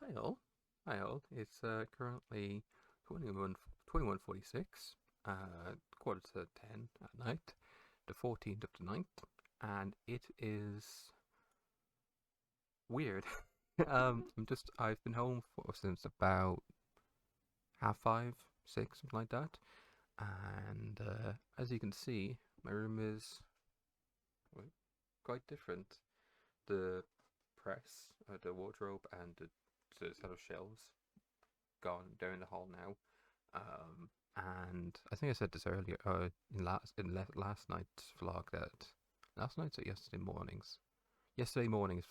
Hi all. Hi all. It's currently 21:46, quarter to 10 at night, the 14th of the ninth, and it is weird. I've been home since about half five, six, something like that, and as you can see, my room is well, quite different. The press, the wardrobe, and the set of shelves gone. They're in the hall now. And I think I said this earlier last night's vlog that last night's or yesterday morning's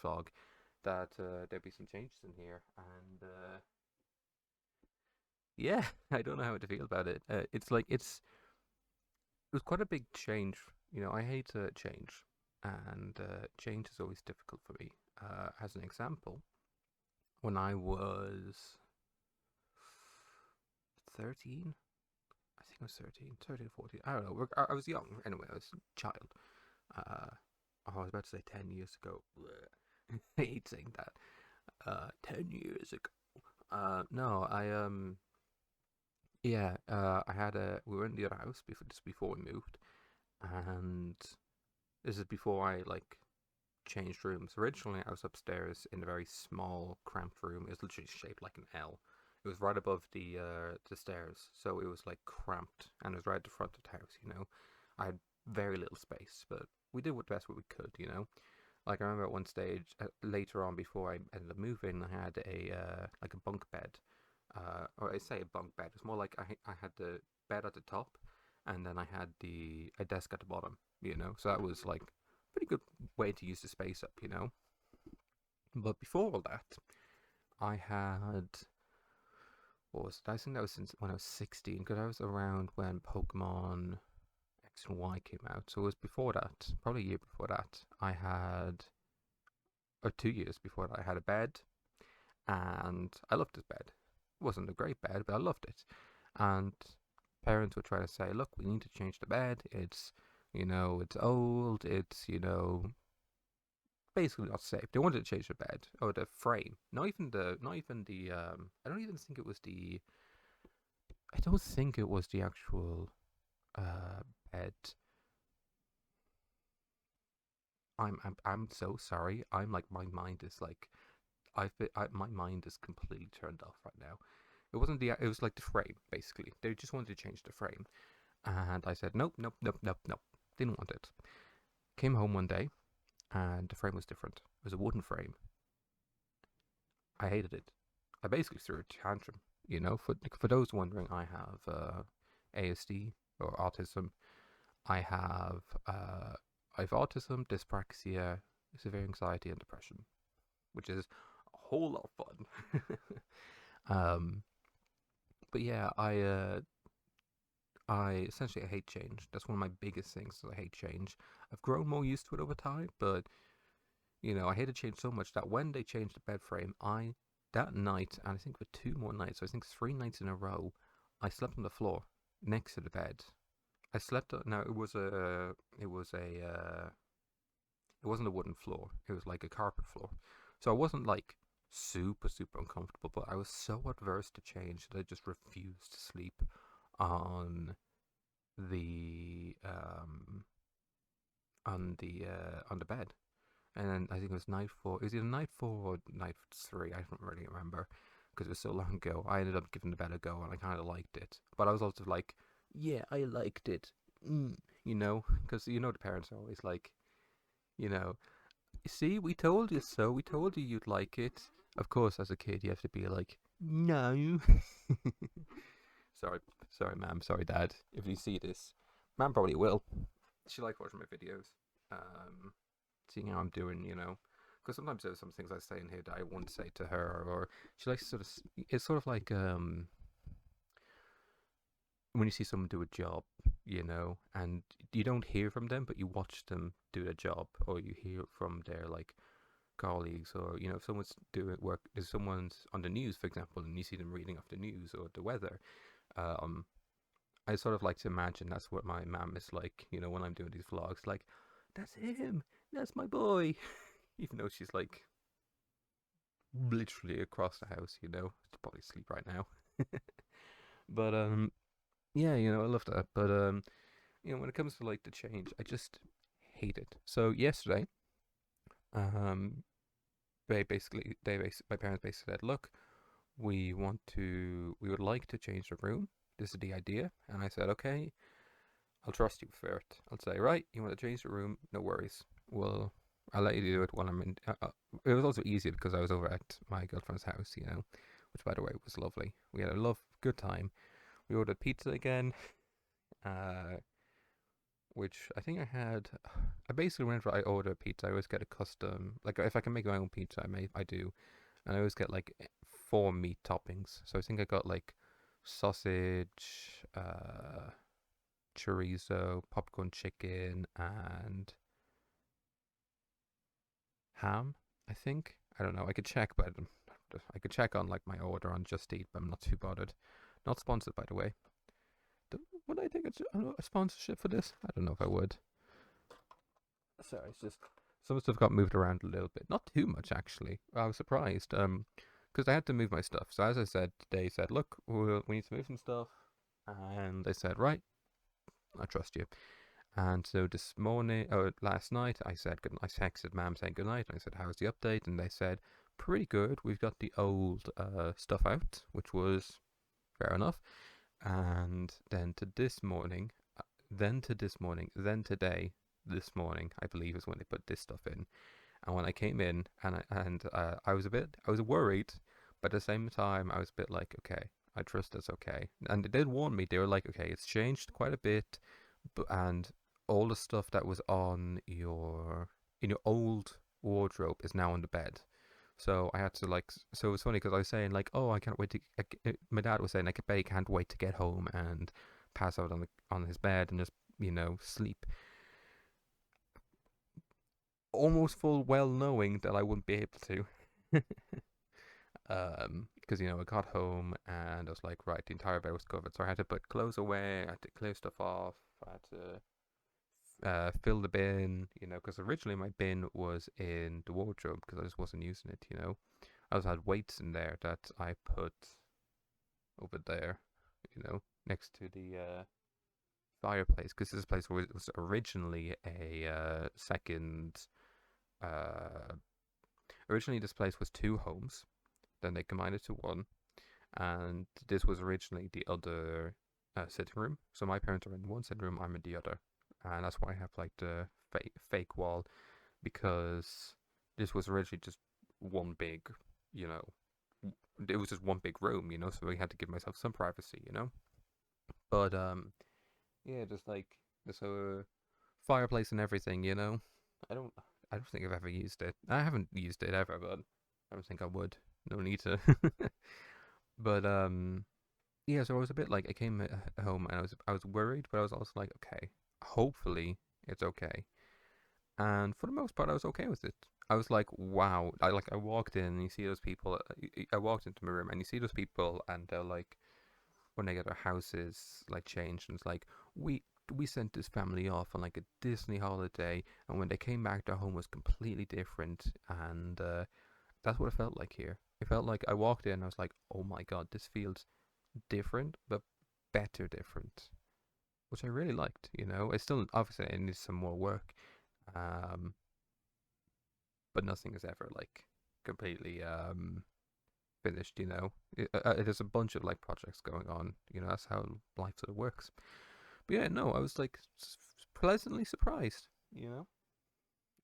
vlog that there'd be some changes in here, and yeah, I don't know how to feel about it. It was quite a big change. I hate change, and change is always difficult for me. As an example, when I was 13, I think I was 13, 14. I don't know. I was young. Anyway, I was a child. Uh, I was about to say 10 years ago. I hate saying that. 10 years ago. No, yeah, we were in the other house just before we moved. And this is before I, like, changed rooms. Originally, I was upstairs in a very small, cramped room. It was literally shaped like an L. It was right above the stairs, so it was like cramped, and it was right at the front of the house. I had very little space, but we did what best we could. Like I remember at one stage later on, before I ended up moving, I had a like a bunk bed, or I say a bunk bed. It's more like I had the bed at the top, and then I had a desk at the bottom. So that was like pretty good way to use the space up. But before all that, I had what was it? I think that was since when I was 16, because I was around when Pokemon X and Y came out. So it was before that, probably a year before that. I had, or 2 years before that, I had a bed, and I loved this bed. It wasn't a great bed, but I loved it. And parents would try to say, "Look, we need to change the bed. It's old. It's basically not safe." They wanted to change the bed or the frame. Not even the. I don't even think it was the. I don't think it was the actual uh, bed. I'm so sorry. I'm like my mind is like my mind is completely turned off right now. It wasn't the. It was like the frame basically. They just wanted to change the frame, and I said nope, nope, nope, nope, nope. Didn't want it. Came home one day, and the frame was different. It was a wooden frame. I hated it. I basically threw a tantrum. For those wondering, I have ASD or autism. I have uh, I have autism, dyspraxia, severe anxiety, and depression, which is a whole lot of fun. um, but yeah, I essentially hate change. That's one of my biggest things. Is I hate change. I've grown more used to it over time, but I hated change so much that when they changed the bed frame, that night, and I think for two more nights, so I think 3 nights in a row, I slept on the floor next to the bed. I slept. Now it wasn't a wooden floor. It was like a carpet floor. So I wasn't like super super uncomfortable, but I was so adverse to change that I just refused to sleep on the on the bed. And then I think it was night four. It was either night four or night three. I don't really remember because it was so long ago. I ended up giving the bed a go, and I kind of liked it. But I was also like, yeah, I liked it. Because the parents are always like, you know, see, we told you so. We told you you'd like it. Of course, as a kid, you have to be like, no. sorry, sorry, ma'am. Sorry, dad. If you see this, ma'am probably will. She like watching my videos. Um, Seeing how I'm doing. Because sometimes there's some things I say in here that I want to say to her, or she likes to sort of. It's sort of like when you see someone do a job, and you don't hear from them, but you watch them do their job, or you hear from their like colleagues, or if someone's doing work, if someone's on the news, for example, and you see them reading off the news or the weather. Um, I sort of like to imagine that's what my mom is like, when I'm doing these vlogs. Like, that's him, that's my boy, even though she's like literally across the house. It's probably asleep right now. But yeah, I love that. But when it comes to like the change, I just hate it. So yesterday, um, my parents basically said, look, we would like to change the room. This is the idea. And I said, okay, I'll trust you for it. I'll say, right, you want to change the room? No worries. Well, I'll let you do it while I'm in. It was also easier because I was over at my girlfriend's house, which by the way was lovely. We had a good time. We ordered pizza again, uh, which I think I had. I basically, whenever I order pizza, I always get a custom. Like if I can make my own pizza, I do, and I always get like four meat toppings. So I think I got like sausage, chorizo, popcorn chicken, and ham. I think. I don't know. I could check, but I could check on like my order on Just Eat, but I'm not too bothered. Not sponsored, by the way. Would I take a sponsorship for this? I don't know if I would. Sorry, it's just some stuff got moved around a little bit. Not too much actually. I was surprised. Because I had to move my stuff. So as I said, they said, "Look, we need to move some stuff," and they said, "Right, I trust you." And so this morning, or last night, I said, I texted Mum saying good night. And I said, "How's the update?" And they said, "Pretty good. We've got the old stuff out, which was fair enough." And then to this morning, then today, this morning, I believe is when they put this stuff in. And when I came in, I was worried, but at the same time, I was a bit like, okay, I trust it's okay. And they did warn me. They were like, okay, it's changed quite a bit, and all the stuff that was on in your old wardrobe is now on the bed. So I had to like, so it was funny because I was saying like, oh, I can't wait to. My dad was saying like, I can't wait to get home and pass out on his bed and just sleep. Almost full well knowing that I wouldn't be able to. Because I got home and I was like, right, the entire bed was covered, so I had to put clothes away, I had to clear stuff off, I had to fill the bin, because originally my bin was in the wardrobe because I just wasn't using it. I also had weights in there that I put over there, next to the fireplace, because this place was originally a second. Uh, Originally, this place was two homes. Then they combined it to one, and this was originally the other sitting room. So my parents are in one sitting room, I'm in the other, and that's why I have like the fake wall, because this was originally just one big, you know, it was just one big room, So I had to give myself some privacy. But yeah, just like this fireplace and everything. I don't, I don't think I've ever used it. I haven't used it ever, but I don't think I would. No need to. But yeah, so I was a bit like I came home and I was worried, but I was also like, okay, hopefully it's okay. And for the most part, I was okay with it. I was like, wow. I walked in and you see those people. I walked into my room and you see those people, and they're like, when they get their houses like changed, and it's like we sent this family off on like a Disney holiday, and when they came back, their home was completely different, and that's what it felt like here. It felt like I walked in, and I was like, oh my god, this feels different, but better different, which I really liked. It still obviously it needs some more work, um, but nothing is ever like completely finished. There's a bunch of like projects going on. That's how life sort of works. But yeah, no, I was like pleasantly surprised. You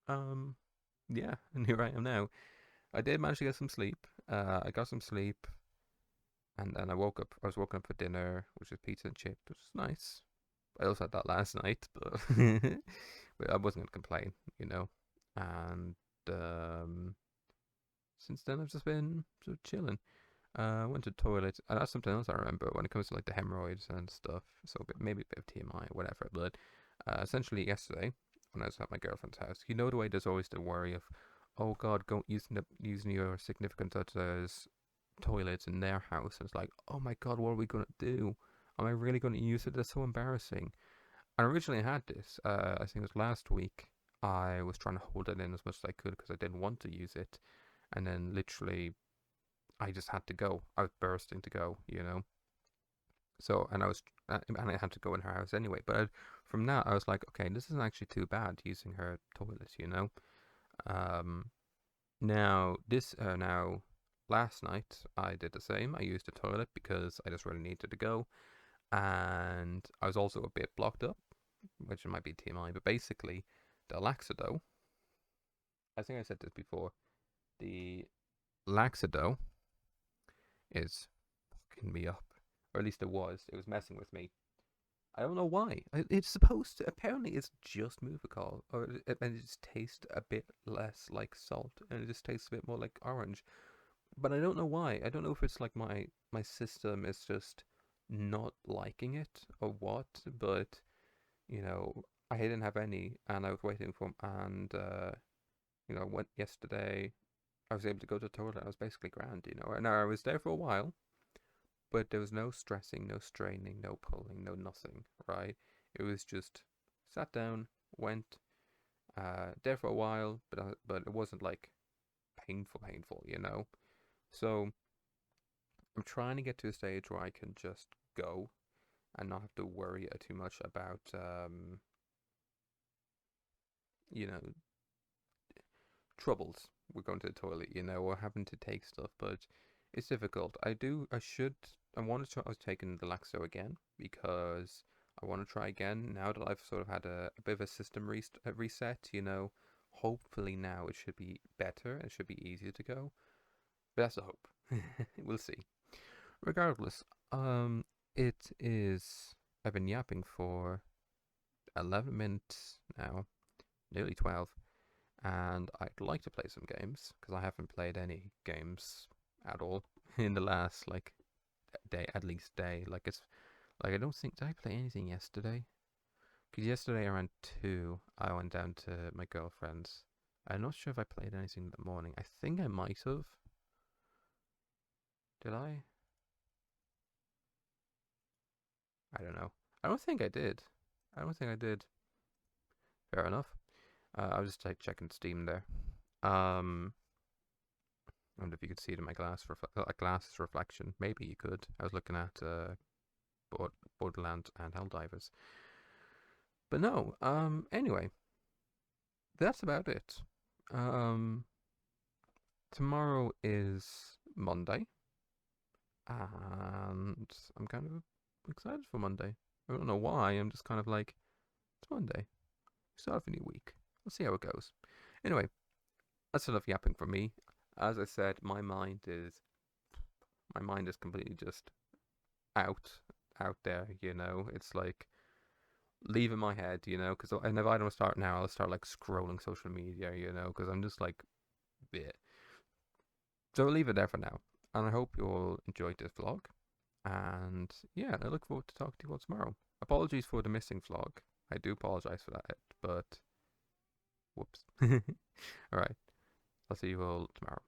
know, yeah, and here I am now. I did manage to get some sleep. I got some sleep, and then I woke up. I was woken up for dinner, which was pizza and chips, which was nice. I also had that last night, but but I wasn't gonna complain. And since then, I've just been sort of chilling. I went to the toilet, and that's something else I remember when it comes to like the hemorrhoids and stuff. So maybe a bit of TMI, whatever. But essentially, yesterday when I was at my girlfriend's house, the way there's always the worry of, oh God, go using your significant other's toilets in their house, and it's like, oh my God, what are we gonna do? Am I really gonna use it? That's so embarrassing. And originally I had this. I think it was last week. I was trying to hold it in as much as I could because I didn't want to use it, and then literally I just had to go. I was bursting to go, you know. So and I had to go in her house anyway. But from that, I was like, okay, this isn't actually too bad using her toilet, you know. Um, now last night I did the same. I used the toilet because I just really needed to go, and I was also a bit blocked up, which might be TMI, but basically the Laxado. I think I said this before. The Laxado is fucking me up, or at least it was. It was messing with me. I don't know why. It's supposed to. Apparently, it's just Movicol, and it just tastes a bit less like salt, and it just tastes a bit more like orange. But I don't know why. I don't know if it's like my system is just not liking it or what. But you know, I didn't have any, and I was waiting for 'em, and you know, went yesterday. I was able to go to the toilet. I was basically grand, you know. And I was there for a while, but there was no stressing, no straining, no pulling, no nothing, right? It was just sat down, went there for a while, but it wasn't like painful, you know. So I'm trying to get to a stage where I can just go and not have to worry too much about you know, troubles with going to the toilet, you know, or having to take stuff. But it's difficult. I want to try. I was taking the Laxo again because I want to try again now that I've sort of had a bit of a system reset. You know, hopefully now it should be better. It should be easier to go. But that's a hope. We'll see. Regardless, it is. I've been yapping for 11 minutes now, nearly 12, and I'd like to play some games because I haven't played any games at all in the last like day, at least day. Like it's like I don't think did I play anything yesterday? Because yesterday around 2, I went down to my girlfriend's. I'm not sure if I played anything in the morning. I think I might have. Did I? I don't know. I don't think I did. I don't think I did. Fair enough. I was just like checking Steam there. I wonder if you could see it in my glasses reflection. Maybe you could. I was looking at Borderlands and Helldivers. But no. Anyway, that's about it. Um, Tomorrow is Monday, and I'm kind of excited for Monday. I don't know why. I'm just kind of like, it's Monday. Start of a new week. Let's see how it goes. Anyway, that's enough yapping from me. As I said, my mind is completely just out out there. You know, it's like leaving my head. You know, because and if I don't start now, I'll start like scrolling social media. You know, because I'm just like, bleh. So I'll leave it there for now. And I hope you all enjoyed this vlog. And yeah, I look forward to talking to you all tomorrow. Apologies for the missing vlog. I do apologize for that, but whoops. All right. I'll see you all tomorrow.